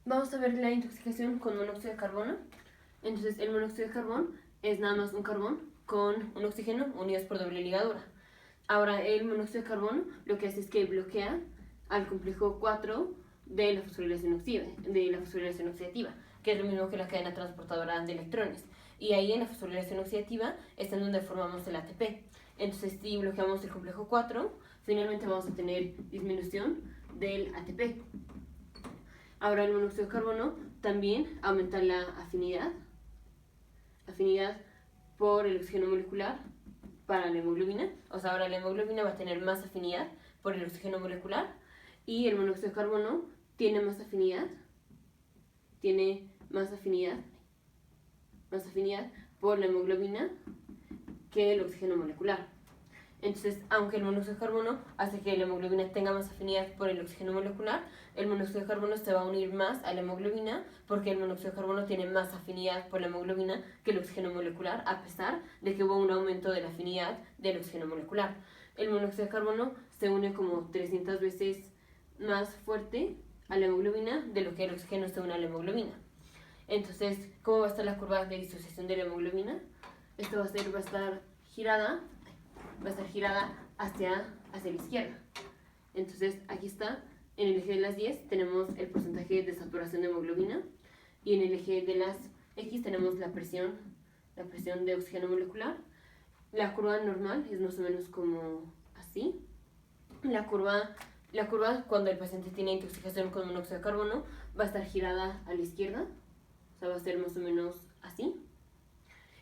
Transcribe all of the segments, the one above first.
Vamos a ver la intoxicación con monóxido de carbono. Entonces, el monóxido de carbón es nada más un carbón con un oxígeno unidos por doble ligadura. Ahora, el monóxido de carbono lo que hace es que bloquea al complejo 4 de la fosforilación oxidativa, que es lo mismo que la cadena transportadora de electrones. Y ahí en la fosforilación oxidativa es en donde formamos el ATP. Entonces, si bloqueamos el complejo 4, finalmente vamos a tener disminución del ATP. Ahora, el monóxido de carbono también aumenta la afinidad por el oxígeno molecular para la hemoglobina. O sea, ahora la hemoglobina va a tener más afinidad por el oxígeno molecular y el monóxido de carbono tiene más afinidad por la hemoglobina que el oxígeno molecular. Entonces, aunque el monóxido de carbono hace que la hemoglobina tenga más afinidad por el oxígeno molecular, el monóxido de carbono se va a unir más a la hemoglobina porque el monóxido de carbono tiene más afinidad por la hemoglobina que el oxígeno molecular, a pesar de que hubo un aumento de la afinidad del oxígeno molecular. El monóxido de carbono se une como 300 veces más fuerte a la hemoglobina de lo que el oxígeno se une a la hemoglobina. Entonces, ¿cómo va a estar la curva de disociación de la hemoglobina? Esto va a estar girada hacia la izquierda. Entonces, aquí está, en el eje de las 10 tenemos el porcentaje de saturación de hemoglobina y en el eje de las X tenemos la presión de oxígeno molecular. La curva normal es más o menos como así. La curva cuando el paciente tiene intoxicación con monóxido de carbono va a estar girada a la izquierda, o sea, va a ser más o menos así.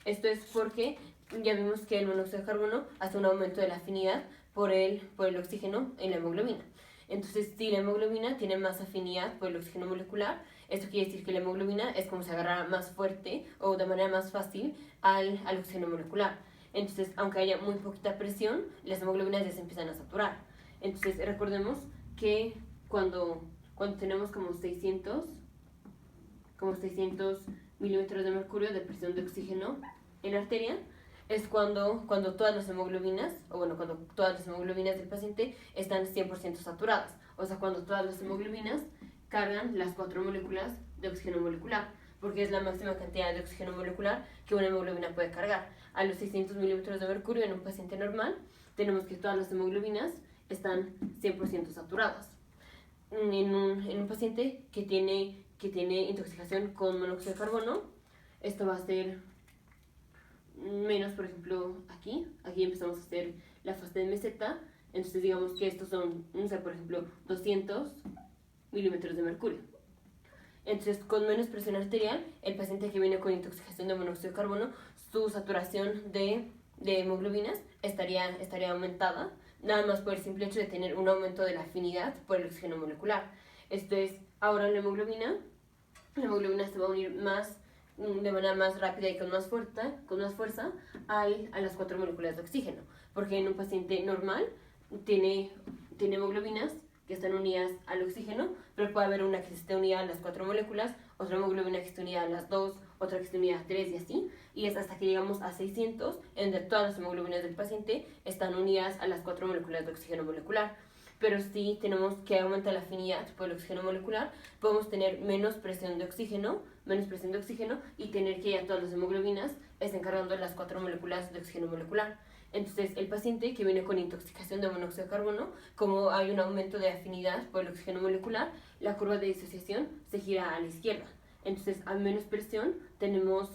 Esto es porque ya vimos que el monóxido de carbono hace un aumento de la afinidad por el oxígeno en la hemoglobina. Entonces, si la hemoglobina tiene más afinidad por el oxígeno molecular, esto quiere decir que la hemoglobina es como si agarrara más fuerte o de manera más fácil al oxígeno molecular. Entonces, aunque haya muy poquita presión, las hemoglobinas ya se empiezan a saturar. Entonces, recordemos que cuando tenemos como 600 milímetros de mercurio de presión de oxígeno en la arteria, es cuando todas las hemoglobinas, cuando todas las hemoglobinas del paciente están 100% saturadas. O sea, cuando todas las hemoglobinas cargan las 4 moléculas de oxígeno molecular, porque es la máxima cantidad de oxígeno molecular que una hemoglobina puede cargar. A los 600 milímetros de mercurio en un paciente normal, tenemos que todas las hemoglobinas están 100% saturadas. En un paciente que tiene intoxicación con monóxido de carbono, esto va a ser menos, por ejemplo, aquí empezamos a hacer la fase de meseta, entonces digamos que estos son, por ejemplo, 200 milímetros de mercurio. Entonces, con menos presión arterial, el paciente que viene con intoxicación de monóxido de carbono, su saturación de hemoglobinas estaría aumentada, nada más por el simple hecho de tener un aumento de la afinidad por el oxígeno molecular. Esto es, ahora la hemoglobina se va a unir de manera más rápida y con más fuerza a las 4 moléculas de oxígeno, porque en un paciente normal tiene hemoglobinas que están unidas al oxígeno, pero puede haber una que esté unida a las 4 moléculas, otra hemoglobina que esté unida a las 2, otra que esté unida a 3 y así, y es hasta que llegamos a 600, en donde todas las hemoglobinas del paciente están unidas a las 4 moléculas de oxígeno molecular. Pero si tenemos que aumentar la afinidad por el oxígeno molecular, podemos tener menos presión de oxígeno y tener que ya todas las hemoglobinas estén cargando las 4 moléculas de oxígeno molecular. Entonces, el paciente que viene con intoxicación de monóxido de carbono, como hay un aumento de afinidad por el oxígeno molecular, la curva de disociación se gira a la izquierda. Entonces, a menos presión tenemos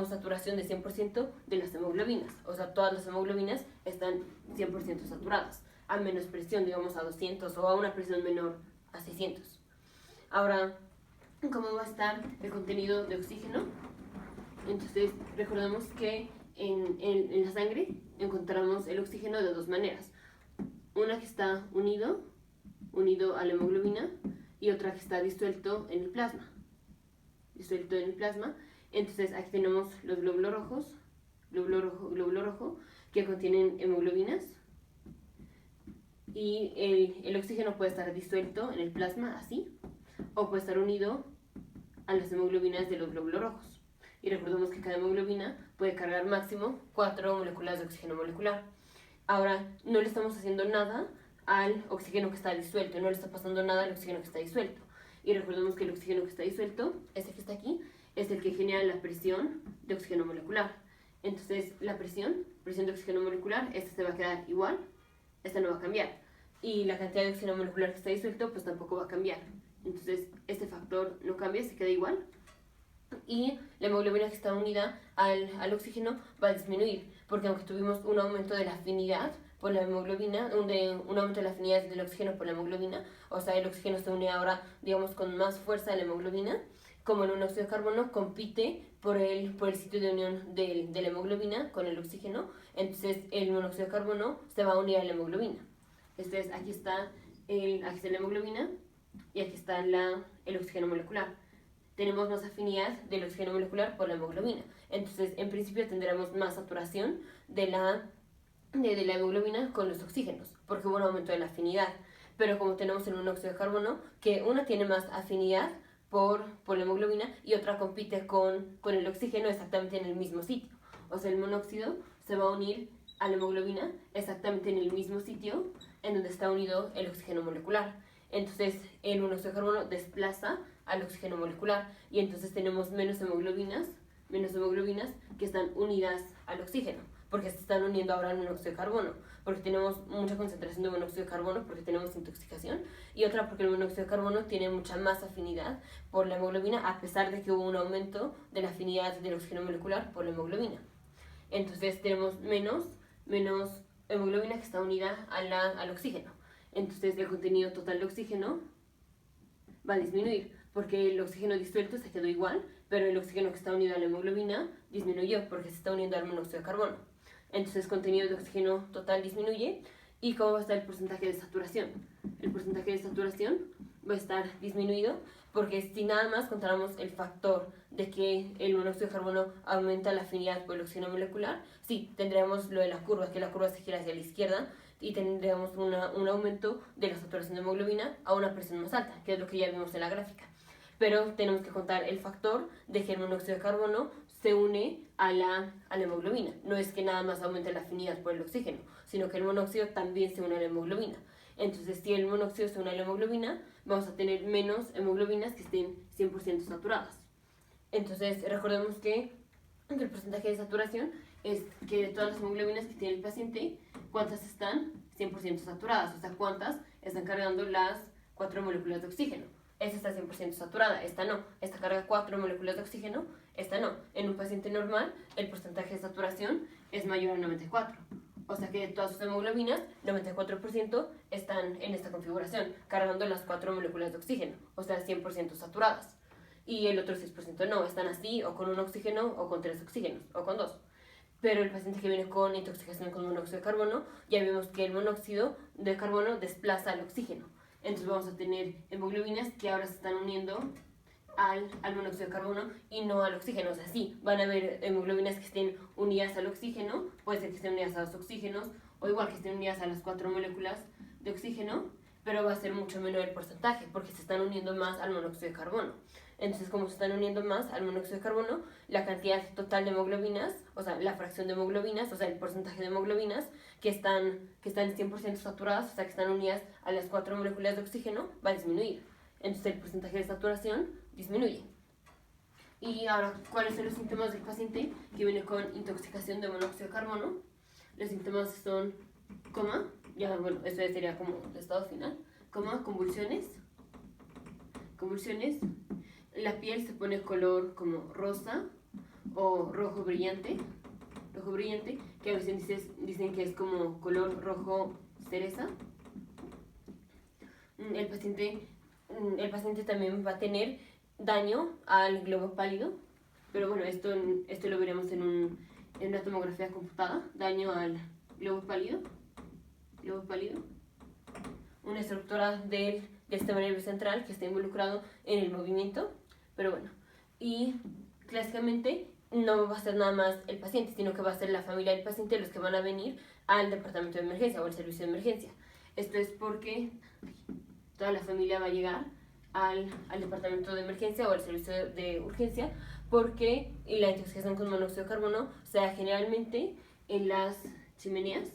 saturación de 100% de las hemoglobinas. O sea, todas las hemoglobinas están 100% saturadas. A menos presión, digamos a 200 o a una presión menor a 600. Ahora, ¿cómo va a estar el contenido de oxígeno? Entonces, recordemos que en la sangre encontramos el oxígeno de dos maneras. Una que está unido a la hemoglobina y otra que está disuelto en el plasma. Entonces, aquí tenemos los glóbulos rojos, glóbulo rojo, que contienen hemoglobinas. Y el oxígeno puede estar disuelto en el plasma, así, o puede estar unido a las hemoglobinas de los glóbulos rojos. Y recordemos que cada hemoglobina puede cargar máximo 4 moléculas de oxígeno molecular. Ahora, no le estamos haciendo nada al oxígeno que está disuelto, no le está pasando nada al oxígeno que está disuelto. Y recordemos que el oxígeno que está disuelto, este que está aquí, es el que genera la presión de oxígeno molecular. Entonces, la presión de oxígeno molecular, esta se va a quedar igual, esta no va a cambiar. Y la cantidad de oxígeno molecular que está disuelto, pues tampoco va a cambiar. Entonces, este factor no cambia, se queda igual. Y la hemoglobina que está unida al oxígeno va a disminuir, porque aunque tuvimos un aumento de la afinidad por la hemoglobina, un aumento de la afinidad del oxígeno por la hemoglobina, o sea, el oxígeno se une ahora, digamos, con más fuerza a la hemoglobina, como el monóxido de carbono compite por el sitio de unión de la hemoglobina con el oxígeno, entonces el monóxido de carbono se va a unir a la hemoglobina. Entonces aquí está la hemoglobina y aquí está el oxígeno molecular. Tenemos más afinidad del oxígeno molecular por la hemoglobina. Entonces, en principio tendremos más saturación de la hemoglobina con los oxígenos, porque hubo un aumento de la afinidad. Pero como tenemos el monóxido de carbono, que una tiene más afinidad por la hemoglobina y otra compite con el oxígeno exactamente en el mismo sitio. O sea, el monóxido se va a unir a la hemoglobina exactamente en el mismo sitio en donde está unido el oxígeno molecular. Entonces, el monóxido de carbono desplaza al oxígeno molecular y entonces tenemos menos hemoglobinas que están unidas al oxígeno, porque se están uniendo ahora al monóxido de carbono, porque tenemos mucha concentración de monóxido de carbono, porque tenemos intoxicación, y otra porque el monóxido de carbono tiene mucha más afinidad por la hemoglobina, a pesar de que hubo un aumento de la afinidad del oxígeno molecular por la hemoglobina. Entonces tenemos menos hemoglobina que está unida al oxígeno. Entonces el contenido total de oxígeno va a disminuir, porque el oxígeno disuelto se quedó igual, pero el oxígeno que está unido a la hemoglobina disminuyó porque se está uniendo al monóxido de carbono. Entonces el contenido de oxígeno total disminuye. ¿Y cómo va a estar el porcentaje de saturación? El porcentaje de saturación va a estar disminuido porque si nada más contáramos el factor de que el monóxido de carbono aumenta la afinidad por el oxígeno molecular, sí, tendríamos lo de la curva, que la curva se gira hacia la izquierda y tendríamos un aumento de la saturación de hemoglobina a una presión más alta, que es lo que ya vimos en la gráfica. Pero tenemos que contar el factor de que el monóxido de carbono se une a la hemoglobina. No es que nada más aumente la afinidad por el oxígeno, sino que el monóxido también se une a la hemoglobina. Entonces, si el monóxido se une a la hemoglobina, vamos a tener menos hemoglobinas que estén 100% saturadas. Entonces, recordemos que el porcentaje de saturación es que de todas las hemoglobinas que tiene el paciente, ¿cuántas están 100% saturadas? O sea, ¿cuántas están cargando las 4 moléculas de oxígeno? Esta está 100% saturada, esta no. Esta carga 4 moléculas de oxígeno, esta no. En un paciente normal, el porcentaje de saturación es mayor al 94. O sea que de todas sus hemoglobinas, 94% están en esta configuración, cargando las 4 moléculas de oxígeno, o sea, 100% saturadas. Y el otro 6% no, están así, o con un oxígeno, o con 3 oxígenos, o con 2. Pero el paciente que viene con intoxicación con monóxido de carbono, ya vemos que el monóxido de carbono desplaza al oxígeno. Entonces vamos a tener hemoglobinas que ahora se están uniendo al monóxido de carbono y no al oxígeno. O sea, sí, van a haber hemoglobinas que estén unidas al oxígeno, puede ser que estén unidas a los oxígenos, o igual que estén unidas a las 4 moléculas de oxígeno, pero va a ser mucho menor el porcentaje, porque se están uniendo más al monóxido de carbono. Entonces, como se están uniendo más al monóxido de carbono, la cantidad total de hemoglobinas, o sea, la fracción de hemoglobinas, o sea, el porcentaje de hemoglobinas que están 100% saturadas, o sea, que están unidas a las 4 moléculas de oxígeno, va a disminuir. Entonces, el porcentaje de saturación disminuye. Y ahora, ¿cuáles son los síntomas del paciente que viene con intoxicación de monóxido de carbono? Los síntomas son coma, ya bueno, eso ya sería como el estado final, coma, convulsiones, la piel se pone color como rosa o rojo brillante, que a veces dicen que es como color rojo cereza. El paciente también va a tener daño al globo pálido, pero bueno, esto lo veremos en una tomografía computada, daño al globo pálido, una estructura del sistema nervioso central que está involucrado en el movimiento, pero bueno, y clásicamente no va a ser nada más el paciente, sino que va a ser la familia del paciente los que van a venir al departamento de emergencia o al servicio de emergencia. Esto es porque toda la familia va a llegar al departamento de emergencia o al servicio de urgencia, porque la intoxicación con monóxido de carbono se da generalmente en las chimeneas,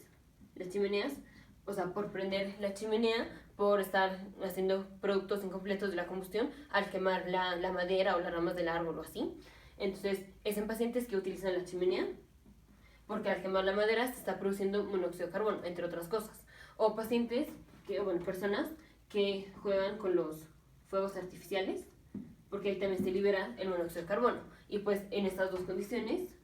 o sea, por prender la chimenea por estar haciendo productos incompletos de la combustión al quemar la madera o las ramas del árbol o así. Entonces, es en pacientes que utilizan la chimenea, porque al quemar la madera se está produciendo monóxido de carbono, entre otras cosas. O pacientes, personas que juegan con los fuegos artificiales, porque ahí también se libera el monóxido de carbono. Y pues en estas dos condiciones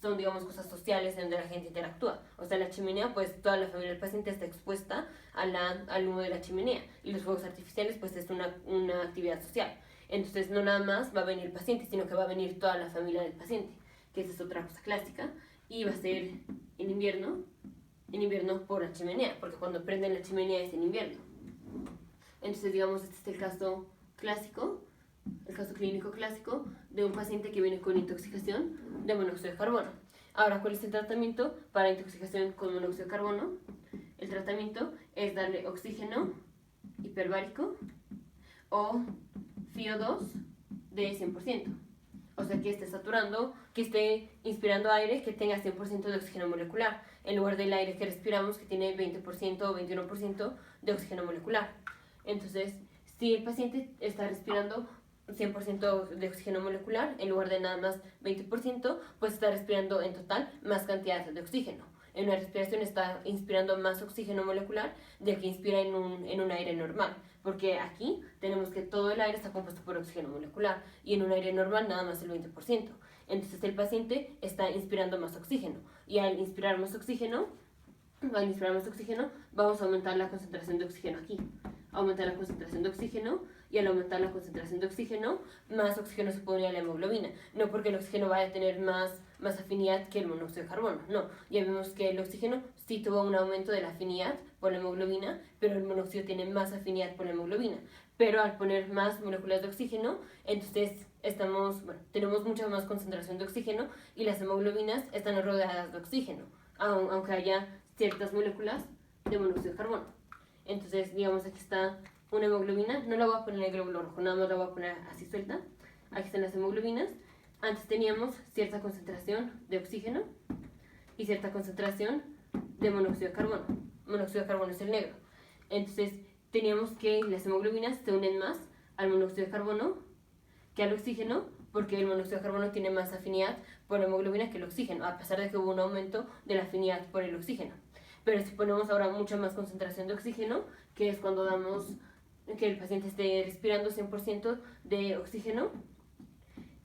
son, digamos, cosas sociales en donde la gente interactúa. O sea, la chimenea, pues toda la familia del paciente está expuesta al humo de la chimenea. Y los fuegos artificiales, pues es una actividad social. Entonces, no nada más va a venir el paciente, sino que va a venir toda la familia del paciente, que esa es otra cosa clásica. Y va a ser en invierno por la chimenea, porque cuando prenden la chimenea es en invierno. Entonces, digamos, este es el caso clásico, el caso clínico clásico de un paciente que viene con intoxicación de monóxido de carbono. Ahora, ¿cuál es el tratamiento para intoxicación con monóxido de carbono? El tratamiento es darle oxígeno hiperbárico o FiO2 de 100%. O sea, que esté saturando, que esté inspirando aire que tenga 100% de oxígeno molecular, en lugar del aire que respiramos que tiene 20% o 21% de oxígeno molecular. Entonces, si el paciente está respirando 100% de oxígeno molecular, en lugar de nada más 20%, pues está respirando en total más cantidad de oxígeno. En una respiración está inspirando más oxígeno molecular del que inspira en un aire normal, porque aquí tenemos que todo el aire está compuesto por oxígeno molecular y en un aire normal nada más el 20%. Entonces el paciente está inspirando más oxígeno y al inspirar más oxígeno, vamos a aumentar la concentración de oxígeno aquí. Aumentar la concentración de oxígeno y al aumentar la concentración de oxígeno, más oxígeno se pone a la hemoglobina. No porque el oxígeno vaya a tener más afinidad que el monóxido de carbono, no. Ya vemos que el oxígeno sí tuvo un aumento de la afinidad por la hemoglobina, pero el monóxido tiene más afinidad por la hemoglobina. Pero al poner más moléculas de oxígeno, entonces tenemos mucha más concentración de oxígeno y las hemoglobinas están rodeadas de oxígeno, aunque haya ciertas moléculas de monóxido de carbono. Entonces, digamos, aquí está una hemoglobina, no la voy a poner en el glóbulo rojo, nada más la voy a poner así suelta. Aquí están las hemoglobinas. Antes teníamos cierta concentración de oxígeno y cierta concentración de monóxido de carbono. Monóxido de carbono es el negro. Entonces, teníamos que las hemoglobinas se unen más al monóxido de carbono que al oxígeno, porque el monóxido de carbono tiene más afinidad por la hemoglobina que el oxígeno, a pesar de que hubo un aumento de la afinidad por el oxígeno. Pero si ponemos ahora mucha más concentración de oxígeno, que es cuando damos que el paciente esté respirando 100% de oxígeno,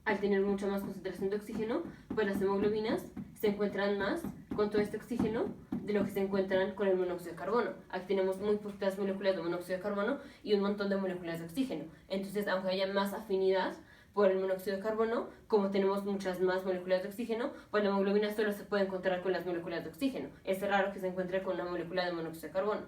al tener mucha más concentración de oxígeno, pues las hemoglobinas se encuentran más con todo este oxígeno de lo que se encuentran con el monóxido de carbono. Aquí tenemos muy poquitas moléculas de monóxido de carbono y un montón de moléculas de oxígeno. Entonces, aunque haya más afinidad por el monóxido de carbono, como tenemos muchas más moléculas de oxígeno, pues la hemoglobina solo se puede encontrar con las moléculas de oxígeno. Es raro que se encuentre con una molécula de monóxido de carbono.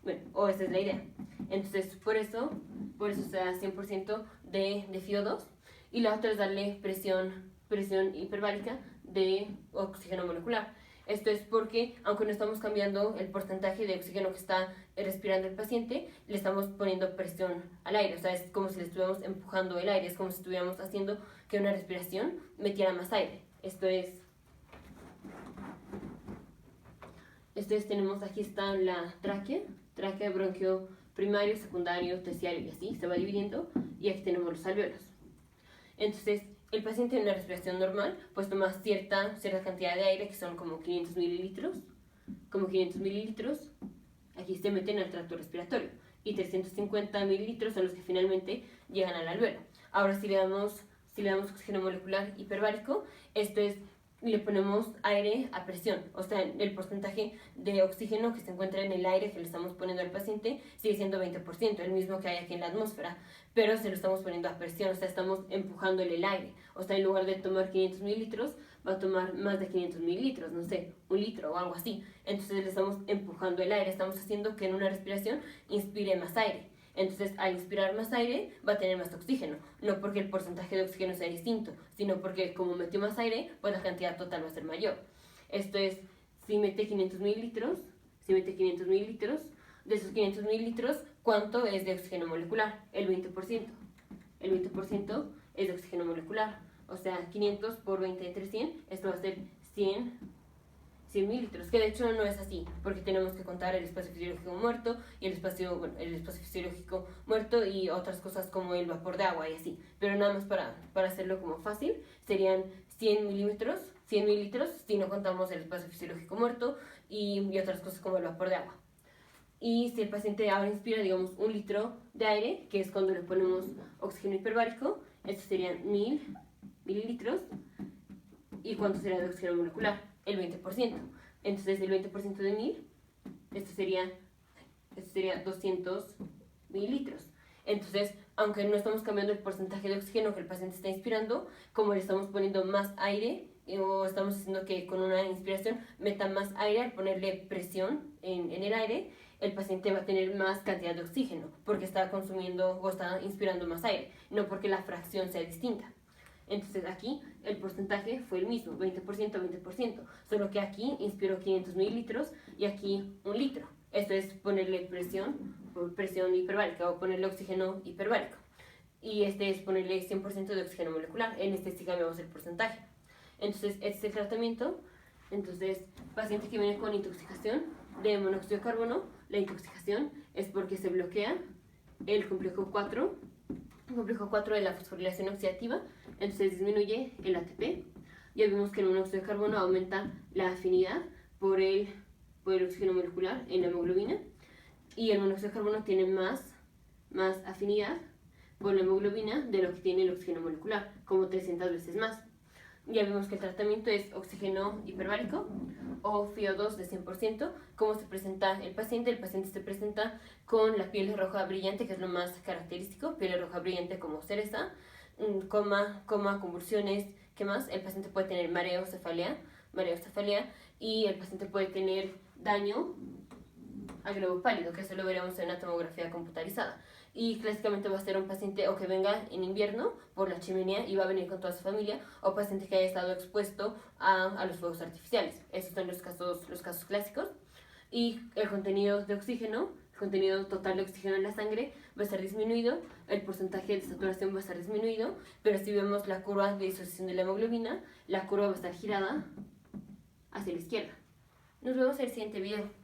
Bueno, o esa es la idea. Entonces, por eso se da 100% de FiO2. Y la otra es darle presión hiperbárica de oxígeno molecular. Esto es porque, aunque no estamos cambiando el porcentaje de oxígeno que está respirando el paciente, le estamos poniendo presión al aire. O sea, es como si le estuviéramos empujando el aire, es como si estuviéramos haciendo que una respiración metiera más aire. Tenemos aquí está la tráquea, bronquio primario, secundario, terciario y así, se va dividiendo. Y aquí tenemos los alvéolos. Entonces, el paciente en una respiración normal, pues toma cierta cantidad de aire, que son como 500 mililitros. Aquí se meten al tracto respiratorio. Y 350 mililitros son los que finalmente llegan al alvéolo. Ahora, si le damos oxígeno molecular hiperbárico, le ponemos aire a presión, o sea, el porcentaje de oxígeno que se encuentra en el aire que le estamos poniendo al paciente sigue siendo 20%, el mismo que hay aquí en la atmósfera, pero se lo estamos poniendo a presión, o sea, estamos empujándole el aire, o sea, en lugar de tomar 500 mililitros, va a tomar más de 500 mililitros, no sé, 1 litro o algo así, entonces le estamos empujando el aire, estamos haciendo que en una respiración inspire más aire. Entonces, al inspirar más aire, va a tener más oxígeno. No porque el porcentaje de oxígeno sea distinto, sino porque como metió más aire, pues la cantidad total va a ser mayor. Esto es, si mete 500 mililitros, de esos 500 mililitros, ¿cuánto es de oxígeno molecular? El 20%. El 20% es de oxígeno molecular. O sea, 500 por 20 entre 100, esto va a ser 100 100.000 litros, que de hecho no es así, porque tenemos que contar el espacio fisiológico muerto y el espacio fisiológico muerto y otras cosas como el vapor de agua y así. Pero nada más para hacerlo como fácil, serían 100.000 litros si no contamos el espacio fisiológico muerto y otras cosas como el vapor de agua. Y si el paciente ahora inspira, digamos, 1 litro de aire, que es cuando le ponemos oxígeno hiperbárico, estos serían 1000 mililitros. ¿Y cuánto sería de oxígeno molecular? El 20%. Entonces, el 20% de 1000, esto sería 200 mililitros. Entonces, aunque no estamos cambiando el porcentaje de oxígeno que el paciente está inspirando, como le estamos poniendo más aire, o estamos haciendo que con una inspiración meta más aire, al ponerle presión en el aire, el paciente va a tener más cantidad de oxígeno, porque está consumiendo o está inspirando más aire, no porque la fracción sea distinta. Entonces aquí el porcentaje fue el mismo, 20%, 20%, solo que aquí inspiró 500 mililitros y aquí 1 litro. Esto es ponerle presión hiperbárica o ponerle oxígeno hiperbárico. Y este es ponerle 100% de oxígeno molecular. En este sí cambiamos el porcentaje. Entonces, este es el tratamiento. Entonces, paciente que viene con intoxicación de monóxido de carbono, la intoxicación es porque se bloquea el complejo 4 de la fosforilación oxidativa, entonces disminuye el ATP. Ya vimos que el monóxido de carbono aumenta la afinidad por el oxígeno molecular en la hemoglobina, y el monóxido de carbono tiene más afinidad por la hemoglobina de lo que tiene el oxígeno molecular, como 300 veces más. Ya vimos que el tratamiento es oxígeno hiperbárico o FiO2 de 100%. ¿Cómo se presenta el paciente? El paciente se presenta con la piel roja brillante, que es lo más característico, piel roja brillante como cereza, coma, convulsiones. ¿Qué más? El paciente puede tener mareo, cefalea, y el paciente puede tener daño al globo pálido, que eso lo veremos en la tomografía computarizada. Y clásicamente va a ser un paciente o que venga en invierno por la chimenea y va a venir con toda su familia, o paciente que haya estado expuesto a los fuegos artificiales. Esos son los casos clásicos. Y el contenido de oxígeno, el contenido total de oxígeno en la sangre va a estar disminuido, el porcentaje de saturación va a estar disminuido, pero si vemos la curva de disociación de la hemoglobina, la curva va a estar girada hacia la izquierda. Nos vemos en el siguiente video.